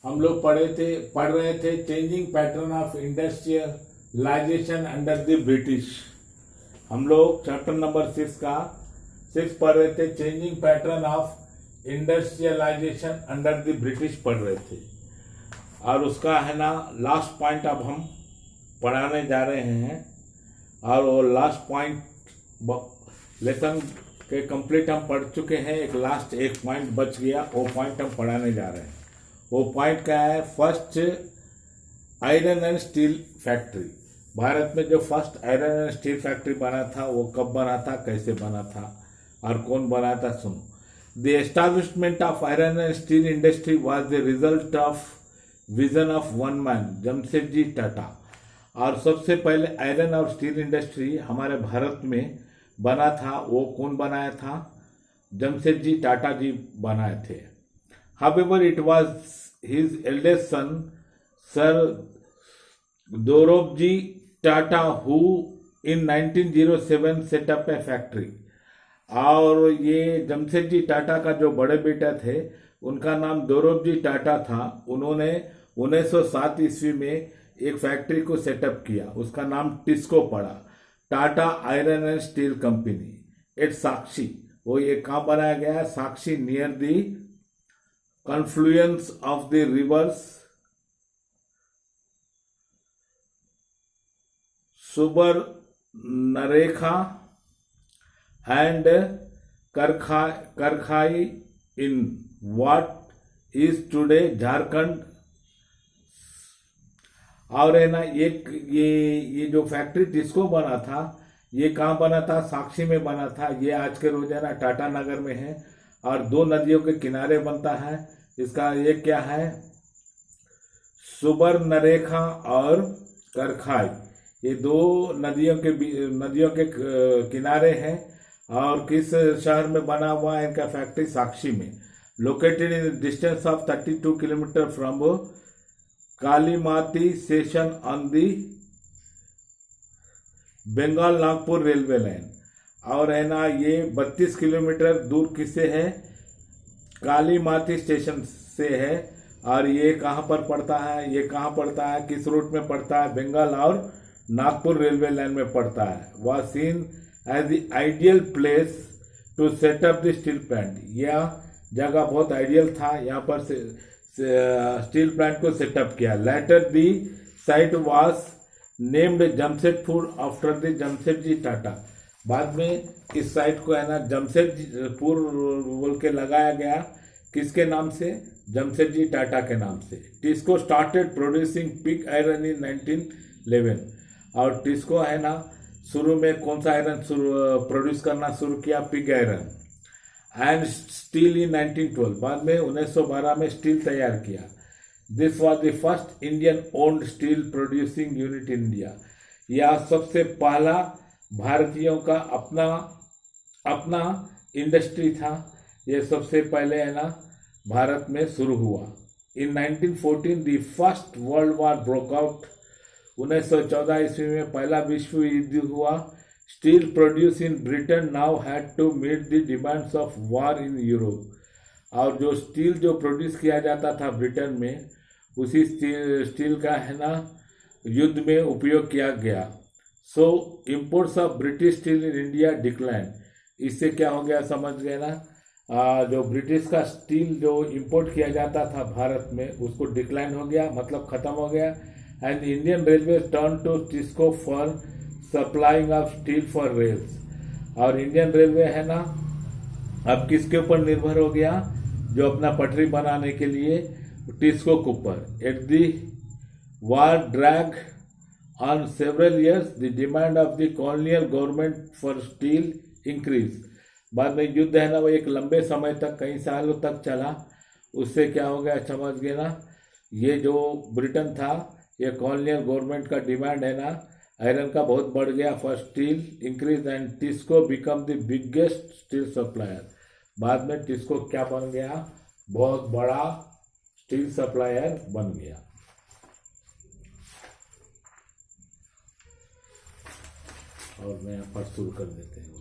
हम लोग पढ़ रहे थे changing pattern of industrialisation under the British. हम लोग चैप्टर नंबर 6 पढ़ रहे थे, changing pattern of industrialisation under the British पढ़ रहे थे। और उसका है ना लास्ट पॉइंट अब हम पढ़ाने जा रहे हैं, और वो लास्ट पॉइंट लेसन के कंप्लीट हम पढ़ चुके हैं। एक पॉइंट बच गया, वो पॉइंट हम पढ़ाने जा रहे हैं। वो पॉइंट क्या है? First iron and steel factory. Bharat में जो first iron and steel factory बना था वो कब बना था, कैसे बना था और कौन बनाया था? सुनो। The establishment of iron and steel industry was the result of vision of one man, Jamsetji Tata. और सबसे पहले आयरन और स्टील इंडस्ट्री हमारे भारत में बना था, वो कौन बनाया था? जमशेदजी टाटा जी बनाए थे। However, it was his eldest son, Sir Dorobji Tata, who in 1907 set up a factory. और ये जमशेदजी टाटा का जो बड़े बेटा थे उनका नाम दोरोबजी टाटा था। उन्होंने 1907 ईस्वी में एक फैक्ट्री को सेटअप किया, उसका नाम टिस्को पड़ा, Tata iron and steel company at Sakchi. वो ये कहाँ बनाया गया? Sakchi, near the confluence of the rivers Subarnarekha and Karkhai in what is today Jharkhand। और है ना ये जो फैक्ट्री टिस्को बना था, ये कहाँ बना था? साक्षी में बना था। ये आज के रोज है ना टाटा नगर में है, और दो नदियों के किनारे बनता है। इसका ये क्या है? सुबर्णरेखा और करखाई, ये दो नदियों के किनारे हैं। और किस शहर में बना हुआ है इनका फैक्ट्री? साक्षी में। Located in distance of 32 kilometre from Kalimati station on the Bengal Nagpur railway line. और है ना ये 32 किलोमीटर दूर किससे है? कालीमाती स्टेशन से है। और ये कहाँ पर पड़ता है? ये कहाँ पड़ता है? किस रूट में पड़ता है? बंगाल और नागपुर रेलवे लाइन में पड़ता है। वह seen as the ideal place to set up the steel plant. यह जगह बहुत आइडियल था, यहाँ पर स्टील प्लांट को सेटअप किया। Later the site was named Jamshedpur after the Jamsetji Tata. बाद में इस साइट को है ना जमशेदपुर बोल के लगाया गया। किसके नाम से? जमशेदजी टाटा के नाम से। TISCO started producing pig iron in 1911। और टिस्को है ना शुरू में कौन सा आयरन प्रोड्यूस करना शुरू किया? Pig iron. एंड स्टील इन 1912। बाद में 1912 में स्टील तैयार किया। This was the first Indian owned steel producing unit in India. यह सबसे पहला भारतीयों का अपना इंडस्ट्री था। ये सबसे पहले है ना भारत में शुरू हुआ। In 1914 the first world war broke out. 1914 ईस्वी में पहला विश्व युद्ध हुआ। Steel produce in Britain now had to meet the demands of war in Europe. और जो स्टील जो प्रोड्यूस किया जाता था ब्रिटेन में, उसी स्टील का है ना युद्ध में उपयोग किया गया। So imports of British steel in India decline. इससे क्या हो गया? समझ गए ना? जो ब्रिटिश का स्टील जो इंपोर्ट किया जाता था भारत में, उसको डिक्लाइन हो गया, मतलब खत्म हो गया। And Indian railway turn to TISCO for supplying of steel for rails. और इंडियन रेलवे है ना अब किसके ऊपर निर्भर हो गया? जो अपना पटरी बनाने के लिए टिस्को के ऊपर। At the war drag on several years, the demand of the colonial government for steel increased। बाद में युद्ध है ना वो एक लंबे समय तक, कई सालों तक चला। उससे क्या हो गया? समझ गए ना? ये जो ब्रिटेन था, ये कॉलोनियल गवर्नमेंट का डिमांड है ना आयरन का बहुत बढ़ गया for steel increase and TISCO become the biggest steel supplier. बाद में टिस्को क्या बन गया? बहुत बड़ा स्टील सप्लायर बन गया। और मैं यहाँ पर शुरू कर देते हैं।